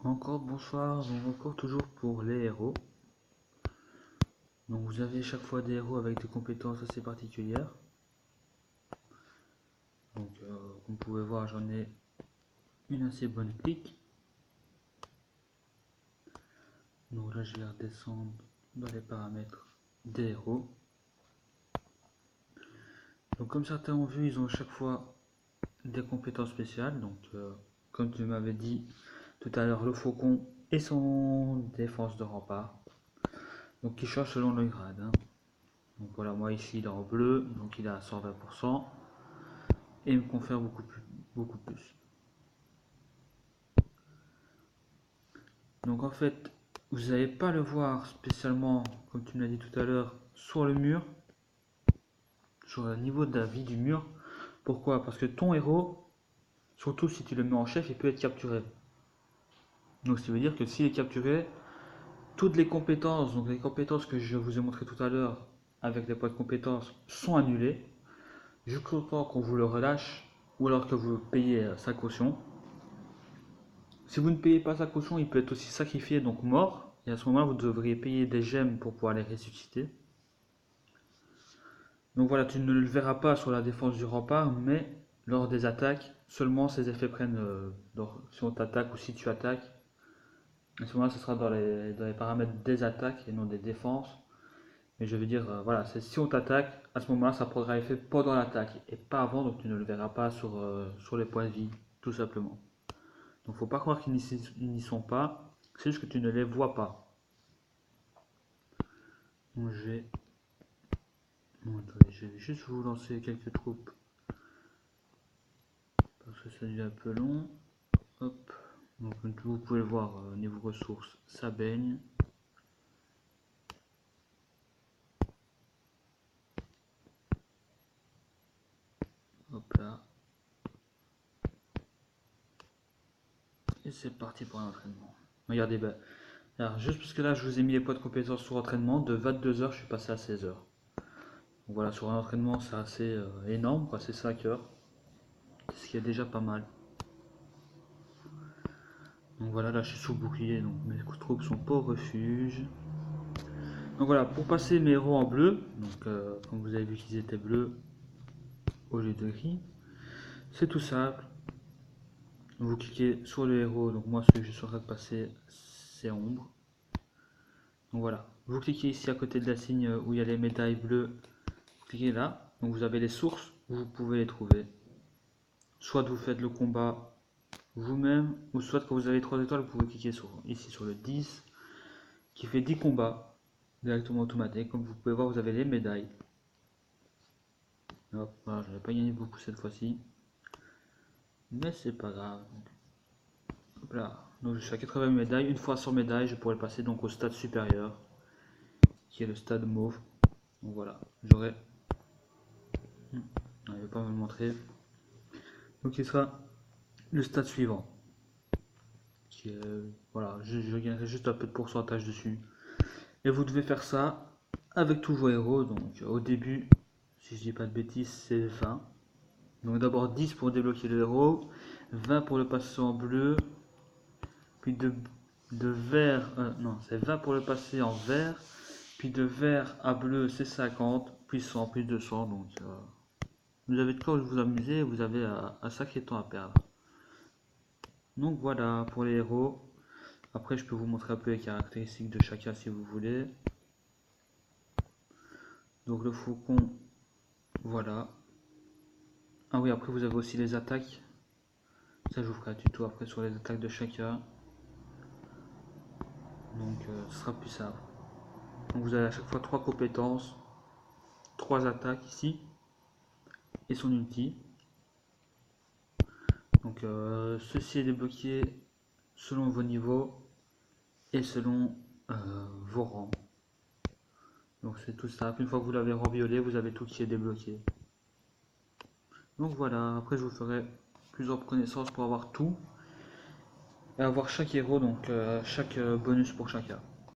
Encore bonsoir, donc encore toujours pour les héros. Donc vous avez chaque fois des héros avec des compétences assez particulières. Donc comme vous pouvez voir, j'en ai une assez bonne clique. Donc là je vais redescendre dans les paramètres des héros. Donc comme certains ont vu, ils ont chaque fois des compétences spéciales. Donc comme tu m'avais dit tout à l'heure, le faucon et son défense de rempart. Donc qui change selon le grade. Donc voilà, moi ici il est en bleu, donc il est à 120%. Et il me confère beaucoup plus. Donc en fait, vous n'allez pas le voir spécialement, comme tu me l'as dit tout à l'heure, sur le mur, sur le niveau de la vie du mur. Pourquoi? Parce que ton héros, surtout si tu le mets en chef, il peut être capturé. Donc ça veut dire que s'il est capturé, toutes les compétences, donc les compétences que je vous ai montré tout à l'heure avec les points de compétences, sont annulées jusqu'au temps qu'on vous le relâche ou alors que vous payez sa caution. Si vous ne payez pas sa caution, il peut être aussi sacrifié, donc mort. Et à ce moment-là, vous devriez payer des gemmes pour pouvoir les ressusciter. Donc voilà, tu ne le verras pas sur la défense du rempart, mais lors des attaques, seulement ces effets prennent, si on t'attaque ou si tu attaques. À ce moment-là, ce sera dans les paramètres des attaques et non des défenses. Mais je veux dire, voilà, c'est si on t'attaque, à ce moment-là, ça prendra effet pendant l'attaque et pas avant, donc tu ne le verras pas sur les points de vie, tout simplement. Donc faut pas croire qu'ils n'y sont pas, c'est juste que tu ne les vois pas. Donc je vais juste vous lancer quelques troupes parce que ça devient un peu long. Hop. Donc vous pouvez le voir au niveau ressources, ça baigne. Hop là. Et c'est parti pour un entraînement. Regardez, bah, alors juste parce que là je vous ai mis les points de compétences sur entraînement, de 22 heures je suis passé à 16 heures. Donc voilà, sur un entraînement c'est assez énorme, quoi, c'est 5 heures. Ce qui est déjà pas mal. Donc voilà, là je suis sous bouclier, donc mes troupes sont pas au refuge. Donc voilà, pour passer mes héros en bleu, donc comme vous avez vu qu'ils étaient bleus au lieu de gris, c'est tout simple. Vous cliquez sur le héros, donc moi celui que je suis en train de passer c'est ombre. Donc voilà, vous cliquez ici à côté de la signe où il y a les médailles bleues, vous cliquez là, donc vous avez les sources où vous pouvez les trouver. Soit vous faites le combat vous-même, ou soit quand vous avez 3 étoiles, vous pouvez cliquer ici sur le 10, qui fait 10 combats, directement automatique. Comme vous pouvez voir, vous avez les médailles. Hop, voilà, je n'avais pas gagné beaucoup cette fois-ci. Mais c'est pas grave. Hop là. Donc je suis à 80 médailles. Une fois 100 médailles, je pourrais passer donc au stade supérieur, qui est le stade mauve. Donc voilà, j'aurai... Je ne vais pas me le montrer. Donc il sera le stade suivant. Qui est, voilà, je gagnerai juste un peu de pourcentage dessus. Et vous devez faire ça avec tous vos héros. Donc au début, si je dis pas de bêtises, c'est 20. Donc d'abord 10 pour débloquer le héros, 20 pour le passer en bleu, puis de vert, non c'est 20 pour le passer en vert, puis de vert à bleu c'est 50, puis 100, puis 200, donc vous avez de quoi vous amuser, vous avez un sacré temps à perdre. Donc voilà pour les héros. Après je peux vous montrer un peu les caractéristiques de chacun si vous voulez. Donc le faucon, voilà. Ah oui, après vous avez aussi les attaques. Ça je vous ferai un tuto après sur les attaques de chacun. Donc ce sera plus simple. Donc vous avez à chaque fois 3 compétences, 3 attaques ici, et son ulti. Donc ceci est débloqué selon vos niveaux et selon vos rangs. Donc c'est tout simple, une fois que vous l'avez rembiollé, vous avez tout qui est débloqué. Donc voilà, après je vous ferai plusieurs reconnaissances pour avoir tout. Et avoir chaque héros, donc chaque bonus pour chacun.